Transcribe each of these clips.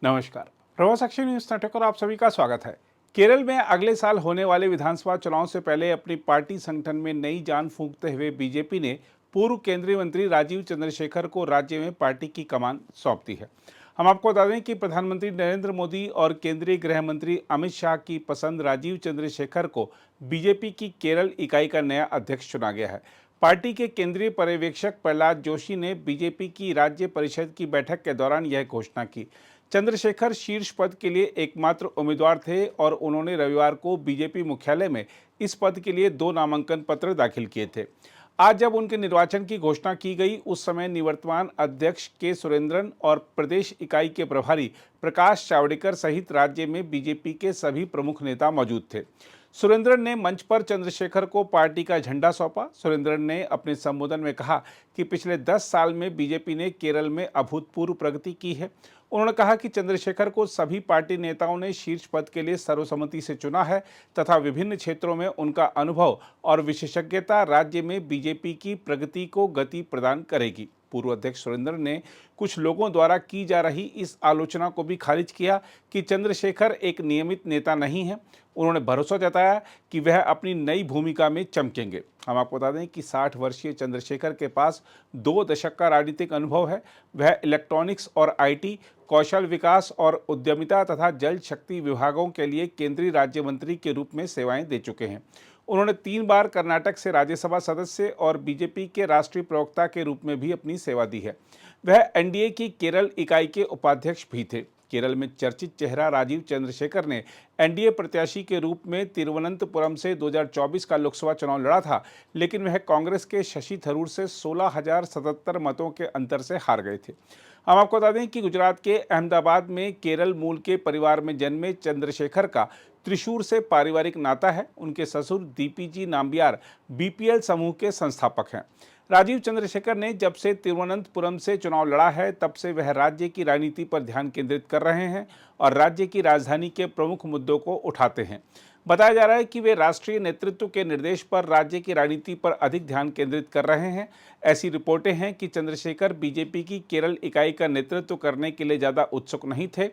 नमस्कार। प्रवास action news network पर आप सभी का स्वागत है। केरल में अगले साल होने वाले विधानसभा चुनाव से पहले अपनी पार्टी संगठन में नई जान फूंकते हुए बीजेपी ने पूर्व केंद्रीय मंत्री राजीव चंद्रशेखर को राज्य में पार्टी की कमान सौंप दी है। हम आपको बता दें कि प्रधानमंत्री नरेंद्र मोदी और केंद्रीय गृह मंत्री अमित शाह की पसंद राजीव चंद्रशेखर को बीजेपी की केरल इकाई का नया अध्यक्ष चुना गया है। पार्टी के केंद्रीय पर्यवेक्षक प्रहलाद जोशी ने बीजेपी की राज्य परिषद की बैठक के दौरान यह घोषणा की। चंद्रशेखर शीर्ष पद के लिए एकमात्र उम्मीदवार थे और उन्होंने रविवार को बीजेपी मुख्यालय में इस पद के लिए 2 नामांकन पत्र दाखिल किए थे। आज जब उनके निर्वाचन की घोषणा की गई, उस समय निवर्तमान अध्यक्ष के सुरेंद्रन और प्रदेश इकाई के प्रभारी प्रकाश जावड़ेकर सहित राज्य में बीजेपी के सभी प्रमुख नेता मौजूद थे। सुरेंद्रन ने मंच पर चंद्रशेखर को पार्टी का झंडा सौंपा। सुरेंद्रन ने अपने संबोधन में कहा कि पिछले 10 साल में बीजेपी ने केरल में अभूतपूर्व प्रगति की है। उन्होंने कहा कि चंद्रशेखर को सभी पार्टी नेताओं ने शीर्ष पद के लिए सर्वसम्मति से चुना है तथा विभिन्न क्षेत्रों में उनका अनुभव और विशेषज्ञता राज्य में बीजेपी की प्रगति को गति प्रदान करेगी। पूर्व अध्यक्ष सुरेंद्रन ने कुछ लोगों द्वारा की जा रही इस आलोचना को भी खारिज किया कि चंद्रशेखर एक नियमित नेता नहीं है। उन्होंने भरोसा जताया कि वह अपनी नई भूमिका में चमकेंगे। हम आपको बता दें कि 60 वर्षीय चंद्रशेखर के पास 2 दशक का राजनीतिक अनुभव है। वह इलेक्ट्रॉनिक्स और आईटी, कौशल विकास और उद्यमिता तथा जल शक्ति विभागों के लिए केंद्रीय राज्य मंत्री के रूप में सेवाएं दे चुके हैं। उन्होंने 3 बार कर्नाटक से राज्यसभा सदस्य और बीजेपी के राष्ट्रीय प्रवक्ता के रूप में भी अपनी सेवा दी है। वह एनडीए की केरल इकाई के उपाध्यक्ष भी थे। केरल में चर्चित चेहरा राजीव चंद्रशेखर ने एनडीए प्रत्याशी के रूप में तिरुवनंतपुरम से 2024 का लोकसभा चुनाव लड़ा था, लेकिन वह कांग्रेस के शशि थरूर से 16,077 मतों के अंतर से हार गए थे। हम आपको बता दें कि गुजरात के अहमदाबाद में केरल मूल के परिवार में जन्मे चंद्रशेखर का त्रिशूर से पारिवारिक नाता है। उनके ससुर दीपीजी नाम्बियार बीपीएल समूह के संस्थापक हैं। राजीव चंद्रशेखर ने जब से तिरुवनंतपुरम से चुनाव लड़ा है, तब से वह राज्य की राजनीति पर ध्यान केंद्रित कर रहे हैं और राज्य की राजधानी के प्रमुख मुद्दों को उठाते हैं। बताया जा रहा है कि वे राष्ट्रीय नेतृत्व के निर्देश पर राज्य की राजनीति पर अधिक ध्यान केंद्रित कर रहे हैं। ऐसी रिपोर्टें हैं कि चंद्रशेखर बीजेपी की केरल इकाई का नेतृत्व करने के लिए ज़्यादा उत्सुक नहीं थे।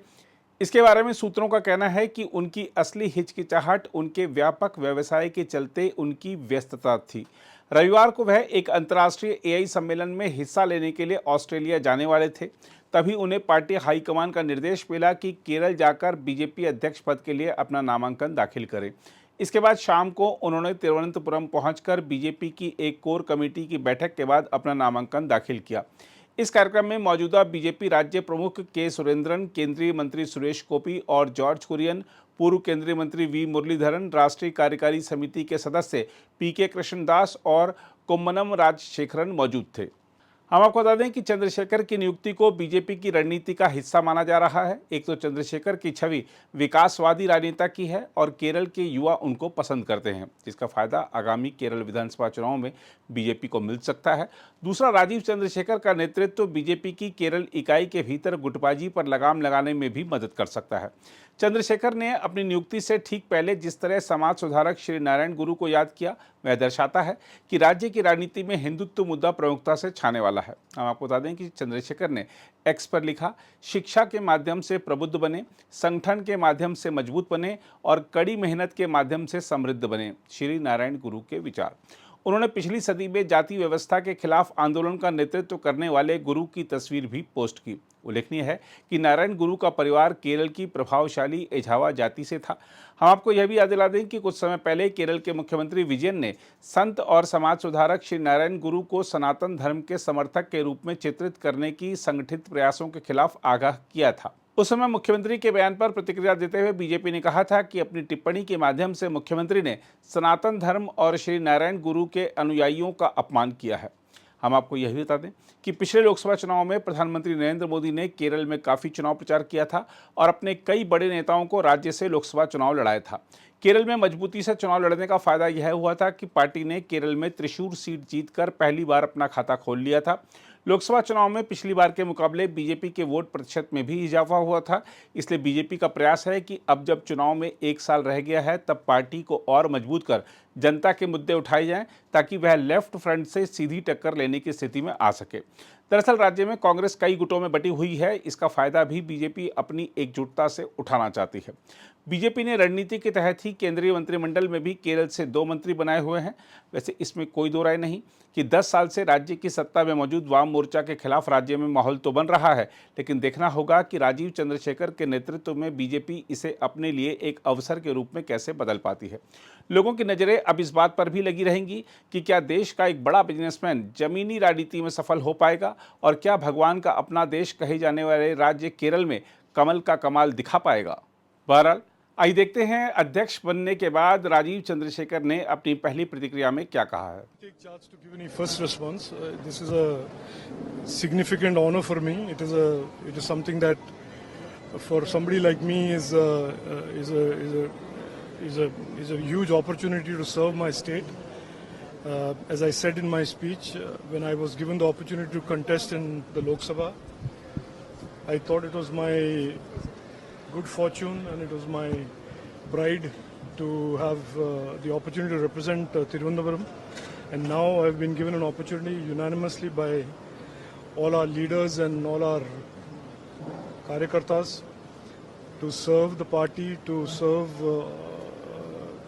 इसके बारे में सूत्रों का कहना है कि उनकी असली हिचकिचाहट उनके व्यापक व्यवसाय के चलते उनकी व्यस्तता थी। रविवार को वह एक अंतर्राष्ट्रीय एआई सम्मेलन में हिस्सा लेने के लिए ऑस्ट्रेलिया जाने वाले थे। तभी उन्हें पार्टी हाईकमान का निर्देश मिला कि केरल जाकर बीजेपी अध्यक्ष पद के लिए अपना नामांकन दाखिल करें। इसके बाद शाम को उन्होंने तिरुवनंतपुरम पहुंचकर बीजेपी की एक कोर कमेटी की बैठक के बाद अपना नामांकन दाखिल किया। इस कार्यक्रम में मौजूदा बीजेपी राज्य प्रमुख के सुरेंद्रन, केंद्रीय मंत्री सुरेश गोपी और जॉर्ज कुरियन, पूर्व केंद्रीय मंत्री वी मुरलीधरन, राष्ट्रीय कार्यकारी समिति के सदस्य पीके कृष्णदास और कुम्मनम राजशेखरन मौजूद थे। हम आपको बता दें कि चंद्रशेखर की नियुक्ति को बीजेपी की रणनीति का हिस्सा माना जा रहा है। एक तो चंद्रशेखर की छवि विकासवादी राजनेता की है और केरल के युवा उनको पसंद करते हैं, जिसका फायदा आगामी केरल विधानसभा चुनाव में बीजेपी को मिल सकता है। दूसरा, राजीव चंद्रशेखर का नेतृत्व बीजेपी की केरल इकाई के भीतर गुटबाजी पर लगाम लगाने में भी मदद कर सकता है। चंद्रशेखर ने अपनी नियुक्ति से ठीक पहले जिस तरह समाज सुधारक श्री नारायण गुरु को याद किया, वह दर्शाता है कि राज्य की राजनीति में हिंदुत्व मुद्दा प्रमुखता से छाने वाला है। हम आपको बता दें कि चंद्रशेखर ने एक्स पर लिखा, शिक्षा के माध्यम से प्रबुद्ध बने, संगठन के माध्यम से मजबूत बने और कड़ी मेहनत के माध्यम से समृद्ध बने, श्री नारायण गुरु के विचार। उन्होंने पिछली सदी में जाति व्यवस्था के खिलाफ आंदोलन का नेतृत्व करने वाले गुरु की तस्वीर भी पोस्ट की। उल्लेखनीय है कि नारायण गुरु का परिवार केरल की प्रभावशाली एझावा जाति से था। हम आपको यह भी याद दिला दें कि कुछ समय पहले केरल के मुख्यमंत्री विजयन ने संत और समाज सुधारक श्री नारायण गुरु को सनातन धर्म के समर्थक के रूप में चित्रित करने की संगठित प्रयासों के खिलाफ आगाह किया था। उस समय मुख्यमंत्री के बयान पर प्रतिक्रिया देते हुए बीजेपी ने कहा था कि अपनी टिप्पणी के माध्यम से मुख्यमंत्री ने सनातन धर्म और श्री नारायण गुरु के अनुयायियों का अपमान किया है। हम आपको यह भी बता दें कि पिछले लोकसभा चुनाव में प्रधानमंत्री नरेंद्र मोदी ने केरल में काफ़ी चुनाव प्रचार किया था और अपने कई बड़े नेताओं को राज्य से लोकसभा चुनाव लड़ाया था। केरल में मजबूती से चुनाव लड़ने का फायदा यह हुआ था कि पार्टी ने केरल में त्रिशूर सीट जीतकर पहली बार अपना खाता खोल लिया था। लोकसभा चुनाव में पिछली बार के मुकाबले बीजेपी के वोट प्रतिशत में भी इजाफा हुआ था। इसलिए बीजेपी का प्रयास है कि अब जब चुनाव में 1 साल रह गया है, तब पार्टी को और मजबूत कर जनता के मुद्दे उठाए जाएं ताकि वह लेफ्ट फ्रंट से सीधी टक्कर लेने की स्थिति में आ सके। दरअसल राज्य में कांग्रेस कई गुटों में बटी हुई है, इसका फायदा भी बीजेपी अपनी एकजुटता से उठाना चाहती है। बीजेपी ने रणनीति के तहत ही केंद्रीय मंत्रिमंडल में भी केरल से 2 मंत्री बनाए हुए हैं। वैसे इसमें कोई दो राय नहीं कि 10 साल से राज्य की सत्ता में मौजूद वाम मोर्चा के खिलाफ राज्य में माहौल तो बन रहा है, लेकिन देखना होगा कि राजीव चंद्रशेखर के नेतृत्व में बीजेपी इसे अपने लिए एक अवसर के रूप में कैसे बदल पाती है। लोगों की नज़रें अब इस बात पर भी लगी रहेंगी कि क्या देश का एक बड़ा बिजनेसमैन जमीनी राजनीति में सफल हो पाएगा और क्या भगवान का अपना देश कहे जाने वाले राज्य केरल में कमल का कमाल दिखा पाएगा। बहरहाल आइए देखते हैं अध्यक्ष बनने के बाद राजीव चंद्रशेखर ने अपनी पहली प्रतिक्रिया में क्या कहा है। First response. This is a significant honor for me. It is something that for somebody like me is a huge opportunity to serve my state. As I said in my speech, when I was given the opportunity to contest in the Lok Sabha, I thought it was my good fortune and it was my pride to have the opportunity to represent Tirunelveli, and now I've been given an opportunity unanimously by all our leaders and all our karyakartas to serve the party, to serve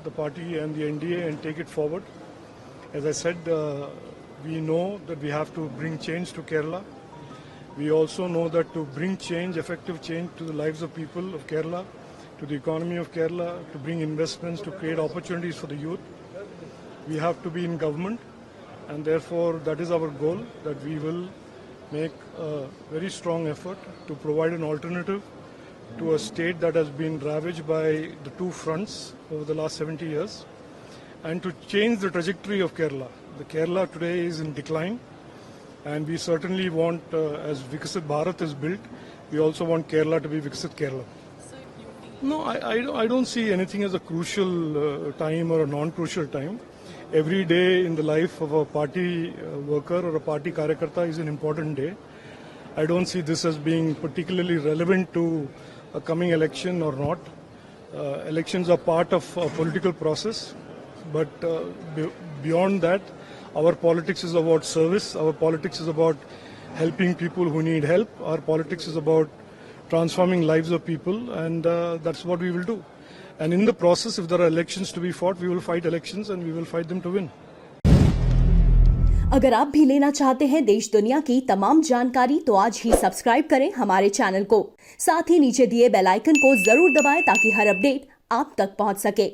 the party and the NDA and take it forward. As I said, we know that we have to bring change to Kerala. We also know that to bring change, effective change to the lives of people of Kerala, to the economy of Kerala, to bring investments, to create opportunities for the youth, we have to be in government, and therefore that is our goal, that we will make a very strong effort to provide an alternative to a state that has been ravaged by the two fronts over the last 70 years, and to change the trajectory of Kerala. The Kerala today is in decline, and we certainly want, as Viksit Bharat is built, we also want Kerala to be Viksit Kerala. No, I don't see anything as a crucial time or a non-crucial time. Every day in the life of a party worker or a party karyakarta is an important day. I don't see this as being particularly relevant to a coming election or not. Elections are part of a political process, but beyond that, our politics is about service. Our politics is about helping people who need help. Our politics is about transforming lives of people, and that's what we will do. And in the process, if there are elections to be fought, we will fight elections and we will fight them to win. अगर आप भी लेना चाहते हैं देश दुनिया की तमाम जानकारी तो आज ही सब्सक्राइब करें हमारे चैनल को। साथ ही नीचे दिए बेल आइकन को जरूर दबाएं ताकि हर अपडेट आप तक पहुंच सके।